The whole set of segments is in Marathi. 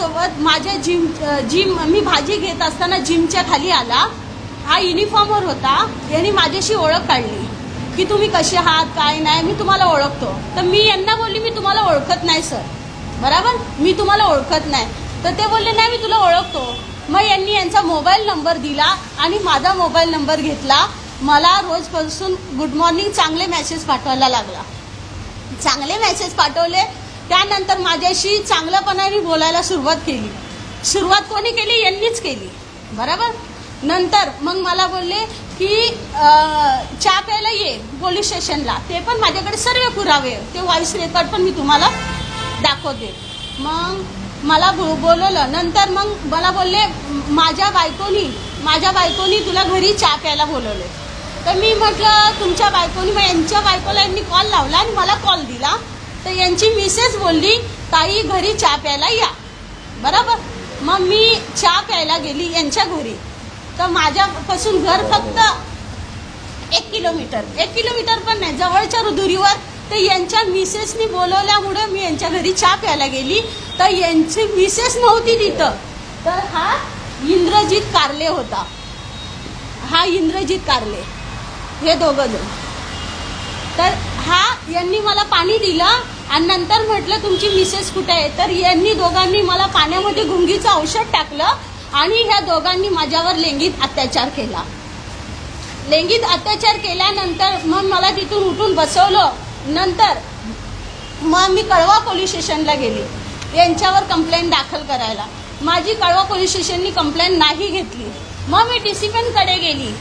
माझ्यासोबत माझ्या जिम मी भाजी घेत असताना जिमच्या खाली आला. हा युनिफॉर्मवर होता. यांनी माझ्याशी ओळख काढली की तुम्ही कसे आहात काय नाही, मी तुम्हाला ओळखतो. तर मी यांना बोलली मी तुम्हाला ओळखत नाही सर, बरोबर, मी तुम्हाला ओळखत नाही. तर ते बोलले नाही मी तुला ओळखतो. मग यांनी यांचा मोबाईल नंबर दिला आणि माझा मोबाईल नंबर घेतला. मला रोजपासून गुड मॉर्निंग चांगले मेसेज पाठवायला लागला. चांगले मेसेज पाठवले. त्यानंतर माझ्याशी चांगल्यापणाने बोलायला सुरुवात केली. सुरुवात कोणी केली? यांनीच केली, बरोबर. नंतर मग मला बोलले की चहा प्यायला ये पोलीस स्टेशनला. ते पण माझ्याकडे सर्व पुरावे, ते व्हॉइस रेकॉर्ड पण मी तुम्हाला दाखवते. मग मला बोलवलं. नंतर मग मला बोलले माझ्या बायकोनी तुला घरी चहा प्यायला बोलवले. तर मी म्हटलं तुमच्या बायकोनी, मग यांच्या बायकोला यांनी कॉल लावला आणि मला कॉल दिला. तर यांची मिसेस बोलली ताई घरी चहा प्यायला या, बरोबर. मग मी चहा प्यायला गेली यांच्या घरी. तर माझ्यापासून घर फक्त 1 किलोमीटर पण नाही, जवळच्या दुरीवर. तर यांच्या मिसेसनी बोलवल्यामुळे मी यांच्या घरी चहा प्यायला गेली. तर यांची मिसेस नव्हती तिथं. तर हा इंद्रजित कारले होता. हा इंद्रजित कारले, हे दोघं जण. तर यांनी मला पाणी दिलं आणि नंतर म्हटलं तुमची मिसेस कुठे आहे. तर यांनी दोघांनी मला पाण्यामध्ये गुंगीचं औषध टाकलं आणि ह्या दोघांनी माझ्यावर लैंगिक अत्याचार केला. लैंगिक अत्याचार केल्यानंतर मग मला तिथून उठून बसवलं. नंतर मग मी कळवा पोलीस स्टेशनला गेली यांच्यावर कंप्लेंट दाखल करायला. माझी कळवा पोलीस स्टेशननी कंप्लेंट नाही घेतली. मग मी डिसिप्लिनकडे गेली.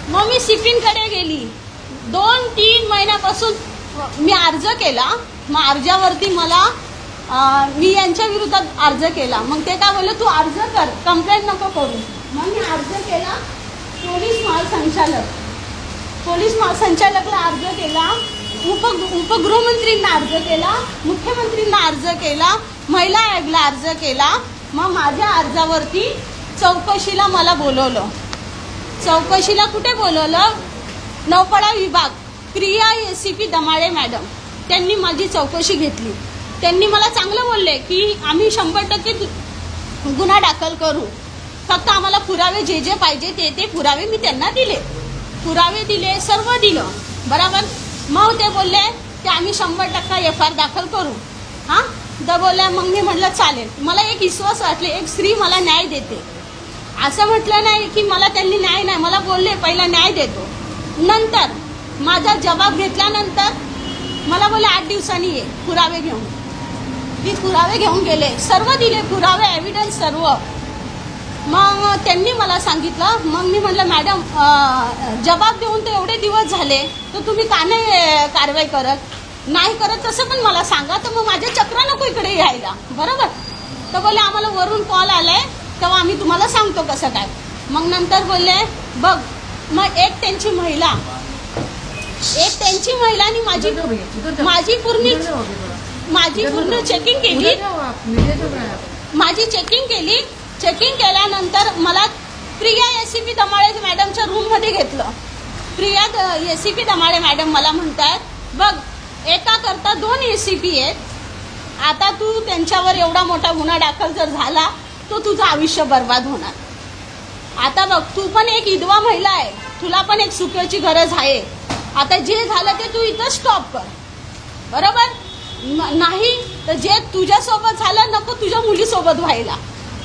मग मी सिपिनकडे गेली. 2-3 महिन्यापासून मी अर्ज केला. मग अर्जावरती मी यांच्या विरोधात अर्ज केला. मग ते काय बोलले तू अर्ज कर, कंप्लेंट नको करू. मग मी अर्ज केला. पोलीस महासंचालकला अर्ज केला, उपगृहमंत्रींना अर्ज केला, मुख्यमंत्रींना अर्ज केला, महिला आयोगाला अर्ज केला. मग माझ्या अर्जावरती चौकशीला मला बोलवलं. चौकशीला कुठे बोलवलं? नौपाडा विभाग, प्रिया एसीपी दमाळे मॅडम, त्यांनी माझी चौकशी घेतली. त्यांनी मला चांगलं बोलले की आम्ही 100% गुन्हा दाखल करू, फक्त आम्हाला पुरावे जे पाहिजे ते पुरावे मी त्यांना दिले. पुरावे दिले, सर्व दिलं, बरोबर. मग ते बोलले की आम्ही 100% FIR दाखल करू. हां, तर बोलल्या. मग मी म्हटलं चालेल. मला एक विश्वास वाटले एक स्त्री मला न्याय देते. असं म्हटलं नाही की मला त्यांनी न्याय नाही, मला बोलले पहिला न्याय देतो. नंतर माझा जबाब घेतल्यानंतर मला बोलले 8 दिवसांनी ये पुरावे घेऊन. मी पुरावे घेऊन गेले, सर्व दिले पुरावे, एव्हिडन्स सर्व. मग त्यांनी मला सांगितलं. मग मी म्हटलं मॅडम जबाब देऊन तर एवढे दिवस झाले, तर तुम्ही का नाही कारवाई करत? नाही करत तसं पण मला सांगा, तर मग माझ्या चक्र नको इकडे यायला, बरोबर. तर बोलले आम्हाला वरून कॉल आलाय तेव्हा आम्ही तुम्हाला सांगतो कसं काय. मग नंतर बोलले बघ. मग एक त्यांची महिला आणि माझी पूर्ण चेकिंग केली. चेकिंग केल्यानंतर मला प्रिया एसीपी दमाळे मॅडमच्या रूम मध्ये घेतलं. प्रिया एसीपी दमाळे मॅडम मला म्हणतात बघ एका करता 2 एसीपी आहेत. आता तू त्यांच्यावर एवढा मोठा गुन्हा दाखल जर झाला तो तुझं आयुष्य बर्बाद होणार. आता बघ तू पण एक विधवा महिला आहे, तुला पण एक सुखाची गरज आहे. आता जे झालं ते तू इथं स्टॉप कर, बरोबर. नाही तर जे तुझ्यासोबत झालं नको तुझ्या मुलीसोबत व्हायला.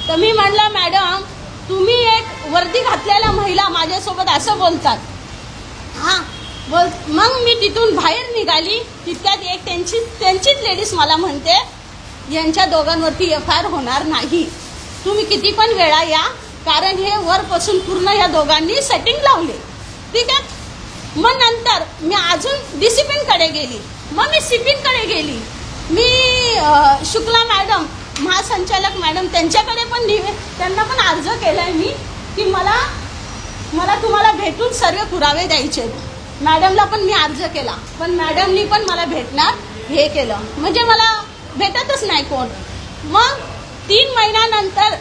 तर मी म्हणलं मॅडम तुम्ही एक वर्दी घातलेल्या महिला माझ्यासोबत असं बोलतात. हां बोल. मग मी तिथून बाहेर निघाली. तितक्यात एक त्यांचीच लेडीज मला म्हणते यांच्या दोघांवरती FIR होणार नाही, तुम्ही किती पण वेळा या, कारण हे वरपासून पूर्ण या दोघांनी सेटिंग लावले, ठीक आहे. मग नंतर मी अजून डिसिप्लिनकडे गेली. मग मी सिपिनकडे गेली. मी शुक्ला मॅडम महासंचालक मॅडम त्यांच्याकडे पण त्यांना पण अर्ज केलाय मी की मला तुम्हाला भेटून सर्व पुरावे द्यायचे. मॅडमला पण मी अर्ज केला, पण मॅडमनी पण मला भेटणार हे केलं, म्हणजे मला भेटतच नाही कोण. मग 3 महिन्यानंतर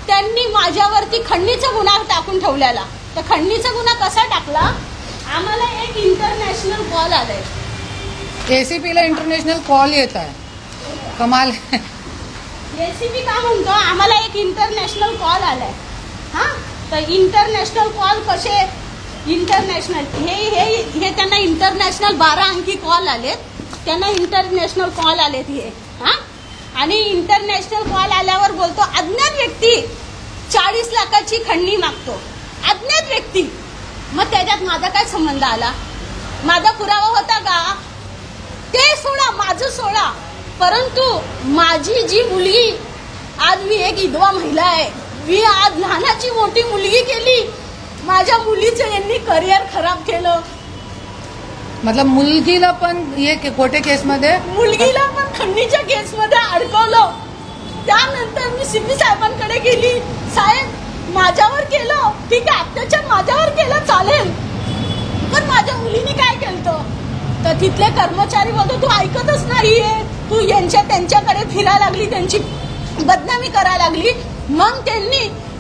त्यांनी माझ्यावरती खंडणीचा गुन्हा टाकून ठेवलेला. तर खंडणीचा गुन्हा कसा टाकला? आम्हाला एक इंटरनॅशनल कॉल आलाय. एसीपीला इंटरनॅशनल कॉल येत आहे, कमाल. एसीबी का म्हणतो, आम्हाला एक इंटरनॅशनल कॉल आलाय. हा, तर इंटरनॅशनल कॉल कसे इंटरनॅशनल हे त्यांना इंटरनॅशनल 12 अंकी कॉल आलेत, त्यांना इंटरनॅशनल कॉल आलेत हे. हा, आणि इंटरनॅशनल कॉल आल्यावर बोलतो अज्ञात व्यक्ती 40 लाखाची खंडणी मागतो, अज्ञात व्यक्ती. मग त्याच्यात माझा काय संबंध आला? माझा पुरावा होता का? ते सोडा, माझं सोडा, परंतु माझी जी मुलगी, आज मी एक विधवा महिला आहे, मी आज लहानाची मोठी मुलगी केली, माझ्या मुलीचं यांनी करिअर खराब केलं. मतलब मुलगीला पण हे खोटे केसमध्ये, मुलगीला पण खंडणीच्या केसमध्ये अडकवलं. त्यानंतर मी सिद्धी साहेबांकडे गेली, साहेब माझ्यावर केलं, ठीक आहे अत्याचार माझ्यावर केलं चालेल, पण माझ्या मुलीने काय केलं? तर तिथले कर्मचारी बोलतो तू ऐकतच नाहीये, तू त्यांच्याकडे फिरायला लागली, त्यांची बदनामी करायला लागली. मग त्यांनी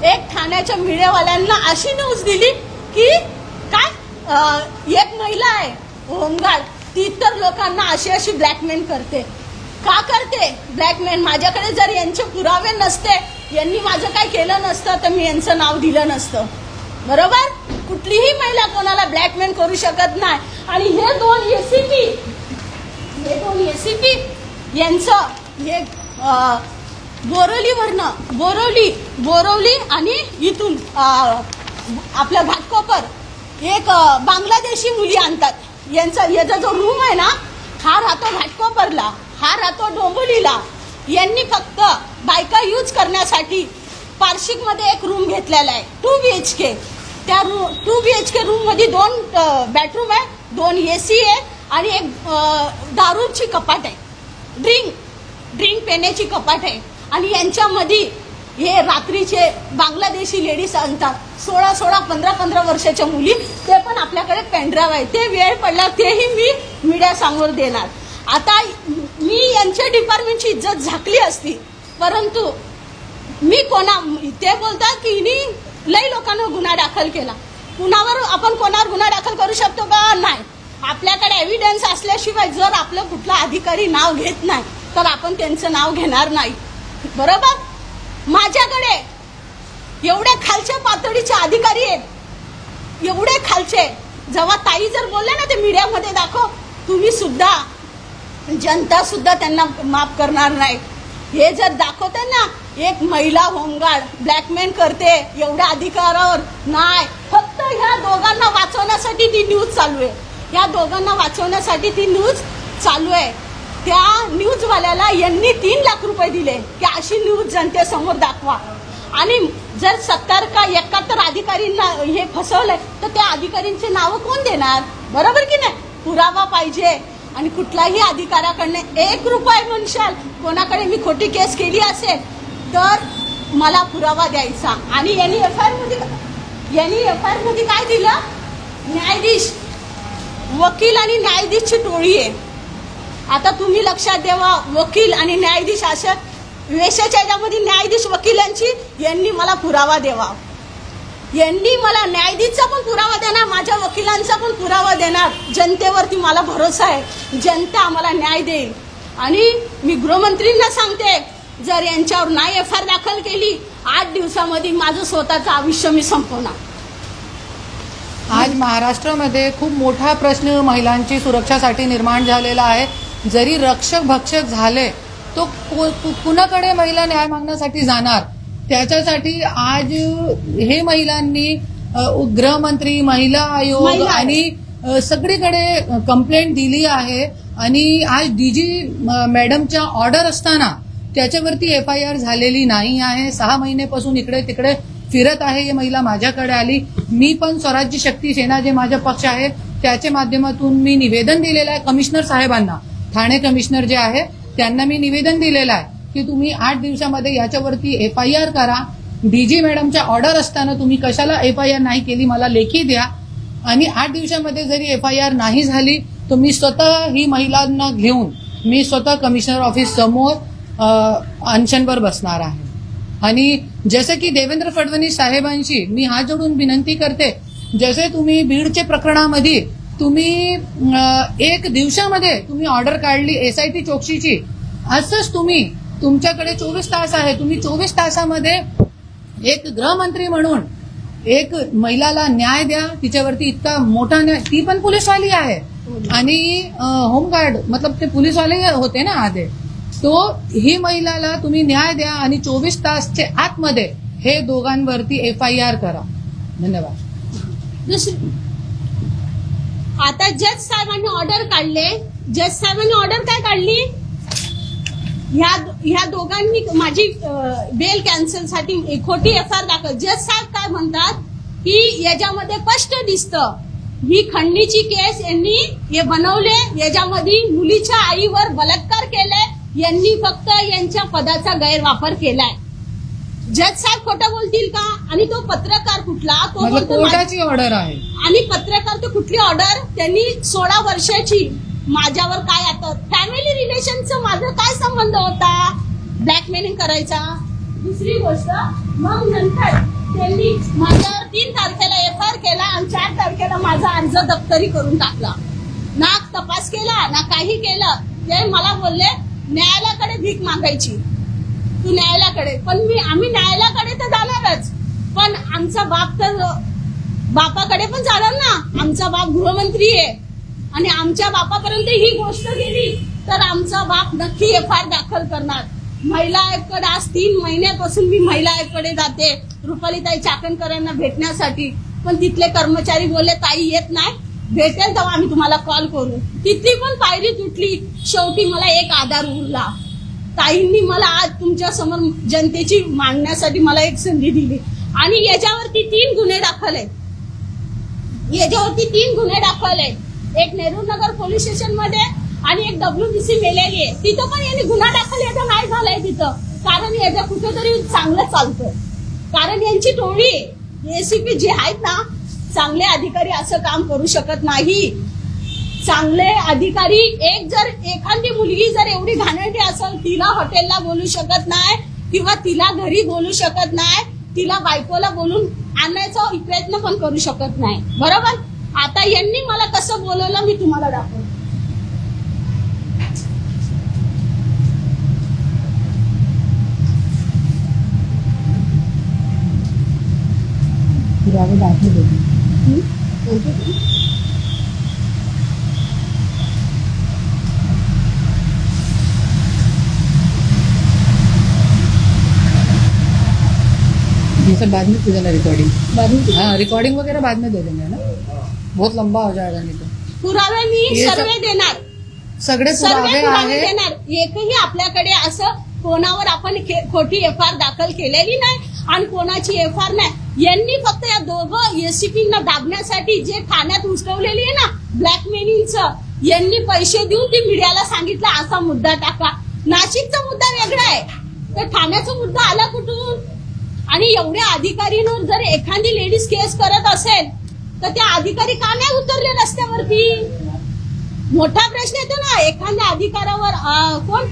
एक ठाण्याच्या मीडियावाल्यांना अशी न्यूज दिली की काय एक महिला आहे होमगार्ड, ती इतर लोकांना अशी ब्लॅकमेल करते. का करते ब्लॅकमेल? माझ्याकडे जर यांचे पुरावे नसते, यांनी माझं काय केलं नसतं, तर मी यांचं नाव दिलं नसतं. बरोबर? कुठलीही महिला कोणाला ब्लॅकमेल करू शकत नाही. आणि हे दोन एसीपी यांचं हे बोरवली आणि इथून आपल्या घाटकोपर एक बांगलादेशी मुली आणतात. याचा जो रूम आहे ना, हा राहतो घाटकोपरला, हा राहतो डोंबिवलीला. यांनी फक्त बायका यूज करण्यासाठी पार्शिक मध्ये एक रूम घेतलेला आहे 2 BHK. त्या 2 BHK रूम मध्ये 2 बेडरूम आहे, 2 AC आहे आणि एक दारूची कपाट आहे, ड्रिंक पिण्याची कपाट आहे. आणि यांच्यामध्ये हे रात्रीचे बांगलादेशी लेडीज आणतात, 16, 15 वर्षाच्या मुली, ते पण आपल्याकडे पेनड्राईव्ह आहे. ते वेळ पडला तेही मी मीडिया समोर देणार. आता मी यांच्या डिपार्टमेंटची इज्जत झाकली असती, परंतु मी ते बोलतात की लई लोकांना गुन्हा दाखल केला. आपण कोणावर गुन्हा दाखल करू शकतो का? नाही. आपल्याकडे एव्हिडन्स असल्याशिवाय जर आपलं कुठला अधिकारी नाव घेत नाही तर आपण त्यांचं नाव घेणार नाही. बरोबर? माझ्याकडे एवढे खालच्या पातळीचे अधिकारी आहेत, एवढे खालचे. जेव्हा ताई जर बोलले ना ते मीडियामध्ये दाखव, तुम्ही सुद्धा, जनता सुद्धा त्यांना माफ करणार नाही. हे जर दाखवते ना एक महिला होमगार्ड ब्लॅकमेल करते एवढ्या अधिकारावर, नाही, फक्त ह्या दोघांना वाचवण्यासाठी ती न्यूज चालू आहे. या दोघांना वाचवण्यासाठी ती न्यूज चालू आहे. त्या न्यूजवाल्याला यांनी 3 लाख रुपये दिले की अशी न्यूज जनतेसमोर दाखवा. आणि जर 70 का 71 अधिकारींना हे फसवलंय तर त्या अधिकारींचे नाव कोण देणार? बरोबर की नाही? पुरावा पाहिजे. आणि कुठलाही अधिकाऱ्याकडनं 1 रुपया म्हणशाल, कोणाकडे मी खोटी केस केली असेल तर मला पुरावा द्यायचा. आणि यांनी एफआयआर मध्ये काय दिलं? न्यायाधीश, वकील आणि न्यायाधीशची टोळी आहे. आता तुम्ही लक्षात ठेवा, वकील आणि न्यायाधीश अशा वेशाच्या याच्यामध्ये न्यायाधीश वकिलांची, यांनी मला पुरावा द्यावा, यांनी मला न्यायाधीशचा पण पुरावा देणार, माझ्या वकिलांचा पण पुरावा देणार. जनतेवरती मला भरोसा आहे, जनता आम्हाला न्याय देईल. आणि मी गृहमंत्रींना सांगते, जर यांच्यावर नाही एफआयआर दाखल केली 8 दिवसामध्ये माझं स्वतःचं आयुष्य मी संपवणार. आज महाराष्ट्रामध्ये खूप मोठा प्रश्न महिलांची सुरक्षासाठी निर्माण झालेला आहे. जरी रक्षक भक्षक झाले तो कुणाकडे महिला न्याय मागण्यासाठी जाणार? त्याच्यासाठी आज हे महिलांनी गृहमंत्री, महिला आयोग आणि सगळीकडे कंप्लेंट दिली आहे. आणि आज डीजी मॅडमच्या ऑर्डर असताना त्याच्यावरती एफआयआर झालेली नाही आहे. 6 महिन्यापासून इकडे तिकडे फिरत आहे ही महिला. माझ्याकडे आली, मी पण स्वराज्य शक्ती सेना जे माझा पक्ष आहे त्याच्या माध्यमातून मी निवेदन दिलेलं आहे कमिशनर साहेबांना, ठाणे कमिशनर जे आहे त्यांना मी निवेदन दिलेलं आहे की तुम्ही 8 दिवसामध्ये याच्यावरती एफआयआर करा. डीजी मॅडमच्या ऑर्डर असताना तुम्ही कशाला एफआयआर नाही केली मला लेखी द्या. आणि 8 दिवसामध्ये जरी एफआयआर नाही झाली तर मी स्वतः ही महिलांना घेऊन मी स्वतः कमिशनर ऑफिस समोर अनशनवर बसणार आहे. आणि जसे की देवेंद्र फडणवीस साहेबांशी मी हात जोडून विनंती करते, जसे तुम्ही बीडच्या प्रकरणामध्ये तुम्ही 1 दिवसामध्ये तुम्ही ऑर्डर काढली SIT चौकशीची, असंच तुम्ही तुमच्याकडे 24 तास आहे, तुम्ही 24 तासामध्ये एक गृहमंत्री म्हणून एक महिलाला न्याय द्या. तिच्यावरती इतका मोठा न्याय, ती पण पोलीसवाली आहे आणि होमगार्ड मतलब ते पोलीसवाले होते ना आधी, तो ही महिलाला तुम्ही न्याय द्या आणि 24 तासचे आतमध्ये हे दोघांवरती FIR करा. धन्यवाद. दुसरी, आता जज साहेबांनी ऑर्डर काढले. जज साहेबांनी ऑर्डर काय काढली, ह्या दोघांनी माझी बेल कॅन्सलसाठी खोटी FIR दाखल. जज साहेब काय म्हणतात की याच्यामध्ये स्पष्ट दिसतं ही खंडणीची केस यांनी हे बनवले, याच्यामध्ये मुलीच्या आईवर बलात्कार केलाय, यांनी फक्त यांच्या पदाचा गैरवापर केलाय. जज साहेब खोटं बोलतील का? आणि तो पत्रकार कुठला, तो बोलतो कोर्टाची ऑर्डर आहे. आणि पत्रकार तो कुठली ऑर्डर, त्यांनी 16 वर्षाची माझ्यावर काय, आता फॅमिली रिलेशनचा माझा काय संबंध होता ब्लॅकमेलिंग करायचा. दुसरी गोष्ट, मग नंतर त्यांनी माझ्यावर 3 तारखेला FIR केला आणि 4 तारखेला माझा अर्ज दप्तरी करून टाकला. ना तपास केला ना काही केलं. ते मला बोलले न्यायालयाकडे भीक मागायची, तू न्यायालयाकडे. पण आम्ही न्यायालयाकडे तर जाणारच, पण आमचा बाप तर बापाकडे पण जाणार ना. आमचा बाप गृहमंत्री आहे आणि आमच्या बापापर्यंत ही गोष्ट गेली तर आमचा बाप नक्की FIR दाखल करणार. महिला आयोगाकडे आज 3 महिन्यापासून मी महिला आयोगाकडे जाते रुपालीताई चाकणकरांना भेटण्यासाठी, पण तिथले कर्मचारी बोलले ताई येत नाही, भेटेल तेव्हा आम्ही तुम्हाला कॉल करू. तिथली पण पायरी तुटली. शेवटी मला एक आधार उरला. ताईंनी मला आज तुमच्या समोर जनतेची मांडण्यासाठी मला एक संधी दिली आणि याच्यावरती 3 गुन्हे दाखल आहेत. याच्यावरती 3 गुन्हे दाखल आहेत. एक नेहरू नगर पोलीस स्टेशन मध्ये आणि एक WBC मेलेली आहे. तिथं पण यांनी गुन्हा दाखल याचा नाही झालाय तिथं, कारण याच्या कुठेतरी चांगलं चालतं. कारण यांची टोळी ACP जे आहेत ना, चांगले अधिकारी असं काम करू शकत नाही. चांगले अधिकारी, एखादी मुलगी जर एवढी घाणेरडी असेल, तिला हॉटेलला बोलू शकत नाही किंवा तिला घरी बोलू शकत नाही, तिला बायकोला बोलून आणायचा प्रयत्न पण करू शकत नाही. बरोबर. आता यांनी मला कसं बोलवलं मी तुम्हाला दाखवतो. ये सब बाद में पूछना, रिकॉर्डिंग. हाँ, रिकॉर्डिंग वगैरह बाद में दे देंगे ना, बहुत लंबा हो जाएगा नहीं तो. पुरावे मी सर्वे देणार, सगळे पुरावे आहे. देणार. एकही आपल्याकडे असं कोणावर आपण खोटी FIR दाखल केलेली नाही आणि कोणाची FIR नाही. यांनी फक्त या दोघं ACPना दाबण्यासाठी जे ठाण्यात उचलवलेली आहे ना ब्लॅकमेलिंगचं, यांनी पैसे देऊन ती मीडियाला सांगितलं असा मुद्दा टाका. नाशिकचा मुद्दा वेगळा आहे, तर ठाण्याचा मुद्दा आला कुठून? आणि एवढ्या अधिकारींवर जर एखादी लेडीज केस करत असेल तर त्या अधिकारी का नाही उतरले रस्त्यावरती? मोठा प्रश्न येतो ना. एखाद्या अधिकारावर कोण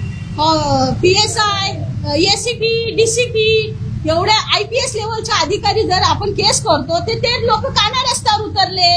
PSI, ACP, DCP एवढ्या IPS लेवलच्या अधिकारी जर आपण केस करतो ते लोक का नाही रस्त्यावर उतरले?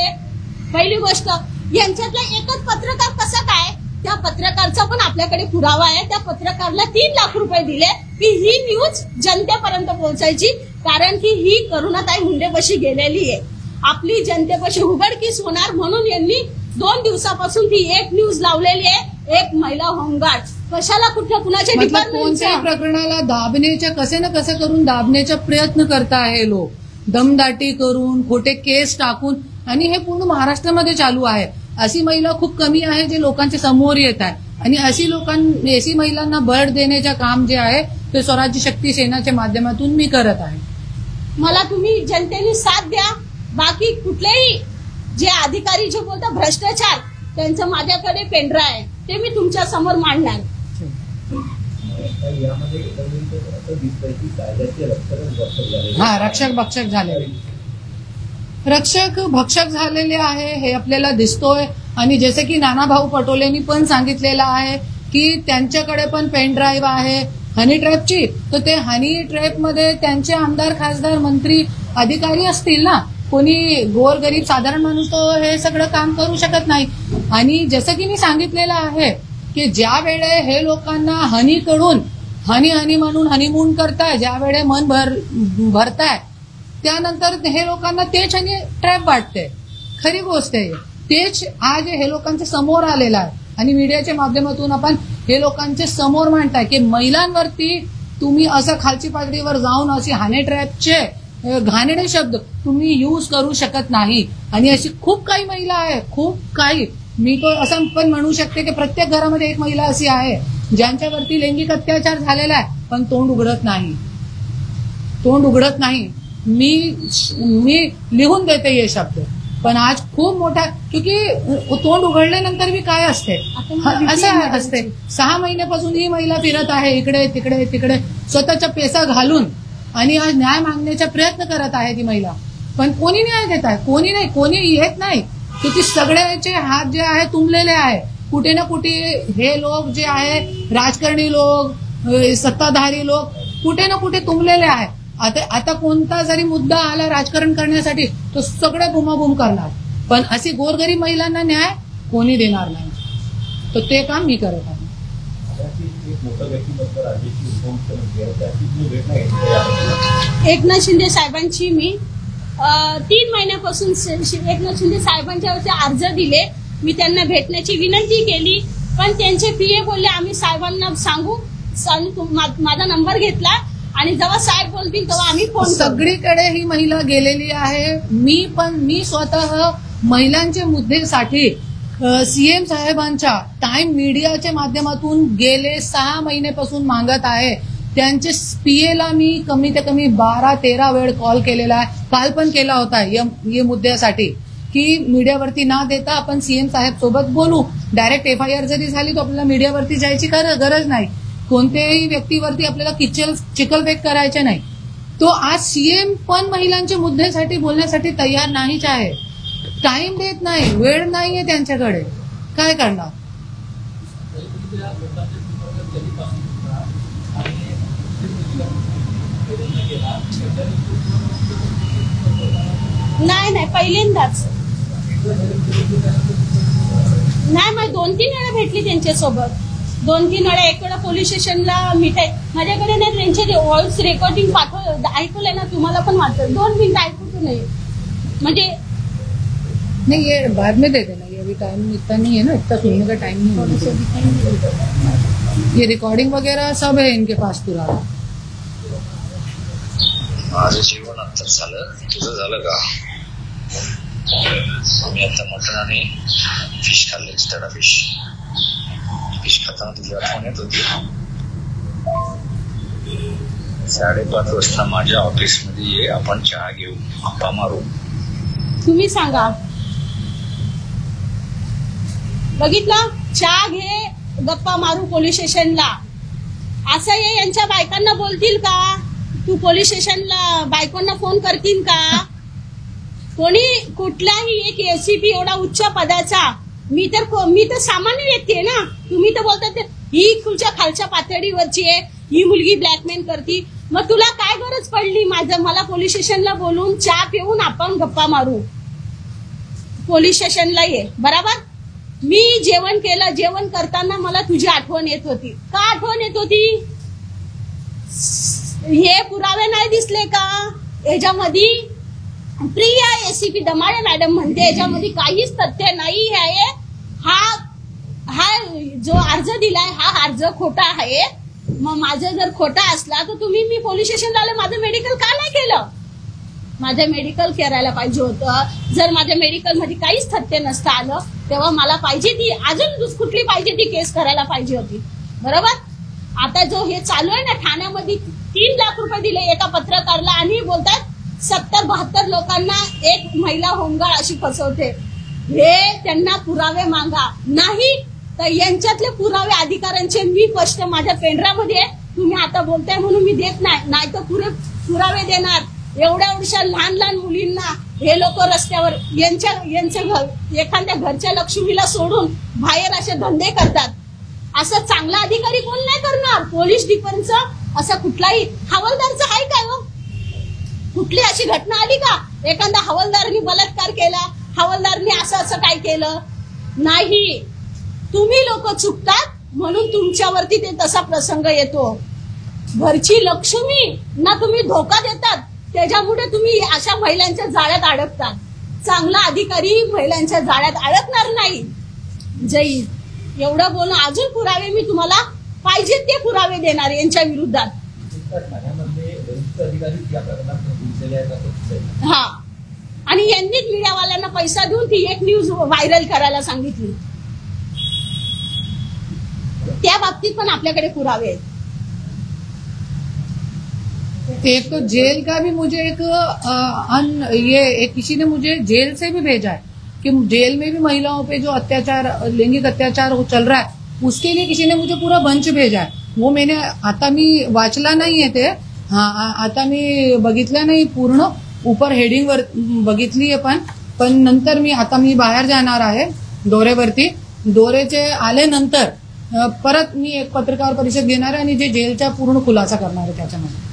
पहिली गोष्ट. यांच्यातला एकच पत्रकार कसा काय? त्या पत्रकारचा पण आपल्याकडे पुरावा आहे. त्या पत्रकारला 3 लाख रुपये दिले की ही न्यूज जनतेपर्यंत पोहोचायची, कारण की ही करुणाताई मुंडेपाशी गेलेली आहे. आपली जनतेपाशी उघडकीस होणार म्हणून यांनी 2 दिवसापासून ती एक न्यूज लावलेली आहे. एक महिला होमगार्ड कशाला कुठल्या कुणाच्या कोणत्याही प्रकरणाला दाबण्याच्या कसे ना कसे करून दाबण्याचा प्रयत्न करताय लोक, दमदाटी करून, खोटे केस टाकून. आणि हे पूर्ण महाराष्ट्रामध्ये चालू आहे. अशी महिला खूप कमी आहे जे लोकांच्या समोर येत आहे आणि अशी महिलांना बळ देण्याचे काम जे आहे ते स्वराज्य शक्ती सेनाच्या माध्यमातून मी करत आहे. मला तुम्ही जनतेने साथ द्या. बाकी कुठलेही जे अधिकारी जे बोलतात भ्रष्टाचार, त्यांचं माझ्याकडे पेंड्रा आहे, ते मी तुमच्या समोर मांडणार. हा, रक्षक भक्षक झालेले आहे हे आपल्याला दिसतोय. आणि जसे की नानाभाऊ पटोलेंनी पण सांगितलेलं आहे की त्यांच्याकडे पण पेन ड्राईव्ह आहे हनी ट्रॅपची, तर ते हनी ट्रॅपमध्ये त्यांचे आमदार, खासदार, मंत्री, अधिकारी असतील ना. कोणी गोरगरीब साधारण माणूस तो हे सगळं काम करू शकत नाही. आणि जसं की मी सांगितलेलं आहे की ज्या वेळे हे लोकांना हनीकडून हनी म्हणून हनीमून करताय, ज्या वेळे मन भरताय त्यानंतर हे लोकांना तेच आणि ट्रॅप वाटते. खरी गोष्ट आहे, तेच आज हे लोकांच्या समोर आलेलं आहे आणि मीडियाच्या माध्यमातून आपण हे लोकांचे समोर मांडताय की महिलांवरती तुम्ही असं खालची पातळीवर जाऊन अशी हाने ट्रॅपचे घाणेरडे शब्द तुम्ही यूज करू शकत नाही. आणि अशी खूप काही महिला आहे, खूप काही. मी तो असं पण म्हणू शकते की प्रत्येक घरामध्ये एक महिला अशी आहे ज्यांच्यावरती लैंगिक अत्याचार झालेला आहे पण तोंड उघडत नाही, तोंड उघडत नाही. मी लिहून देते हे शब्द, पण आज खूप मोठा, क्योंकि तोंड उघडल्यानंतर मी काय असते असं असते. 6 महिन्यापासून ही महिला फिरत आहे इकडे तिकडे तिकडे स्वतःचा पैसा घालून आणि आज न्याय मागण्याचा प्रयत्न करत आहे ती महिला, पण कोणी न्याय देत आहे? कोणी नाही, कोणी येत नाही. क्योंकि सगळ्याचे हात जे आहे तुंबलेले आहे. कुठे ना कुठे हे लोक जे आहे, राजकारणी लोक, सत्ताधारी लोक कुठे ना कुठे तुंबलेले आहे. आता कोणता जरी मुद्दा आला राजकारण करण्यासाठी तो सगळे बुमाबूम करणार, पण अशी गोरगरीब महिलांना न्याय कोणी देणार नाही. तर ते काम मी करत आहे. एकनाथ शिंदे साहेबांची मी 3 महिन्यापासून एकनाथ शिंदे साहेबांच्या अर्ज दिले. मी त्यांना भेटण्याची विनंती केली, पण त्यांचे PA बोलले आम्ही साहेबांना सांगू. माझा नंबर घेतला आणि जेव्हा साहेब बोलतील तेव्हा आम्ही फोन. सगळीकडे ही महिला गेलेली आहे. मी स्वतः महिलांच्या मुद्द्यासाठी CM साहेबांच्या टाइम मीडियाच्या माध्यमातून गेले 6 महिन्यापासून मागत आहे. त्यांचे PAला मी कमी ते कमी 12-13 वेळ कॉल केलेला आहे. काल पण केला होता या मुद्द्यासाठी की मीडियावरती ना देता आपण CM साहेब सोबत बोलू. डायरेक्ट FIR जरी झाली तर आपल्याला मीडियावरती जायची गरज नाही. कोणत्याही व्यक्तीवरती आपल्याला चिखलफेक करायचे नाही. तो आज CM पण महिलांच्या मुद्द्यासाठी बोलण्यासाठी तयार नाहीच आहे. टाइम देत नाही, वेळ नाहीये त्यांच्याकडे. काय करणार? नाही पहिल्यांदाच नाही. मग 2-3 वेळा भेटली त्यांच्यासोबत. 2-3 वेळा. एक वेळा पोलीस स्टेशनला मिठाई माझ्याकडे नाही, त्यांचे व्हॉइस रेकॉर्डिंग ऐकलंय ना, तुम्हाला पण वाटतं. 2 मिनिट ऐकू नाही म्हणजे नहीं, ये बाद में दे देना. ये अभी टाइम इतना नहीं है ना, इतना सुनने का टाइम नहीं है. ये रिकॉर्डिंग वगैरह सब है इनके पास पूरा. माझं जेवण आता झालं, तुझं झालं का? मी आता मटण आणि फिश खाल्ले, स्टडा फिश खाताना तुझी आठवण येत होती. 5:30 वाजता माझ्या ऑफिसमध्ये ये, आपण चहा घेऊ, गप्पा मारू. तुम्ही सांगा. बघितलं, चहा घे, गप्पा मारू पोलीस स्टेशनला. असं हे यांच्या बायकांना बोलतील का? तू पोलीस स्टेशनला बायकोंना फोन करतील का? कोणी कुठलाही एक ACP एवढा उच्च पदाचा, मी तर सामान्य व्यक्ती आहे ना. तुम्ही तर बोलतात ही तुमच्या खालच्या पातळीवरची आहे, ही मुलगी ब्लॅकमेल करती. मग तुला काय गरज पडली मला पोलीस स्टेशनला बोलून चहा पिऊन आपण गप्पा मारू? पोलीस स्टेशनला ये, बरोबर. मी जेवण केलं, जेवण करताना मला तुझी आठवण येत होती. का आठवण येत होती? हे पुरावे नाही दिसले का याच्यामध्ये? प्रिया ACP दमाळे मॅडम म्हणते याच्यामध्ये काहीच तथ्य नाही आहे. हा जो अर्ज दिलाय हा अर्ज खोटा आहे. मग माझं जर खोटा असला तर मी पोलीस स्टेशनला आले, माझं मेडिकल का नाही केलं? माझं मेडिकल करायला पाहिजे होतं. जर माझ्या मेडिकल मध्ये काहीच तथ्य नसतं आलं तेव्हा मला पाहिजे ती अजून कुठली पाहिजे ती केस करायला पाहिजे होती, बरोबर. आता जो हे चालू आहे ना ठाण्यामध्ये, 3 लाख रुपये दिले एका पत्रकारला आणि बोलतात 70-72 लोकांना एक महिला होमगार्ड अशी फसवते. हे त्यांना पुरावे मागा. नाही तर यांच्यातले पुरावे अधिकाऱ्यांचे मी स्पष्ट माझ्या पेंढऱ्यामध्ये, तुम्ही आता बोलताय म्हणून मी देत नाही तर पुरावे देणार. एवढ्या लहान मुलींना हे लोक रस्त्यावर यांचं घर एखाद्या घरच्या लक्ष्मीला सोडून बाहेर असे धंदे करतात. असं चांगला अधिकारी कोण नाही करणार. पोलीस डिपार्टमेंटचं असं कुठलाही हवालदारचं आहे काय हो? कुठली अशी घटना आली का एखादा हवालदारनी बलात्कार केला, हवालदारनी असं काय केलं? नाही. तुम्ही लोक चुकतात म्हणून तुमच्यावरती ते तसा प्रसंग येतो. घरची लक्ष्मी ना तुम्ही धोका देतात, त्याच्यामुळे तुम्ही अशा महिलांच्या जाळ्यात अडकतात. चांगला अधिकारी महिलांच्या जाळ्यात अडकणार नाही. जय हिंद. एवढं बोलून अजून पुरावे मी तुम्हाला पाहिजे ते पुरावे देणार यांच्या विरोधात. हा, आणि यांनीच मीडियावाल्यांना पैसा देऊन ती एक न्यूज व्हायरल करायला सांगितली. त्या बाबतीत पण आपल्याकडे पुरावे आहेत. एक तो जेल का भी मुझे किसी ने मुझे जेल से भी भेजा है कि जेल में भी महिलाओं पे जो अत्याचार, लैंगिक अत्याचार चल रहा है, उसके लिए किसी ने मुझे पूरा बंच भेजा है. वो मैंने आता मी वाचला नाहीये ते. आता मी बघितलं नाही पूर्ण, ऊपर हेडिंगवर बघितलीये पण नंतर आता मी बाहेर जाणार आहे दौऱ्यावरती. दौऱ्याचे आले नंतर परत मी एक पत्रकार परिषद घेणार आहे आणि जे जेलचा पूर्ण खुलासा करणार आहे त्याच्यामध्ये.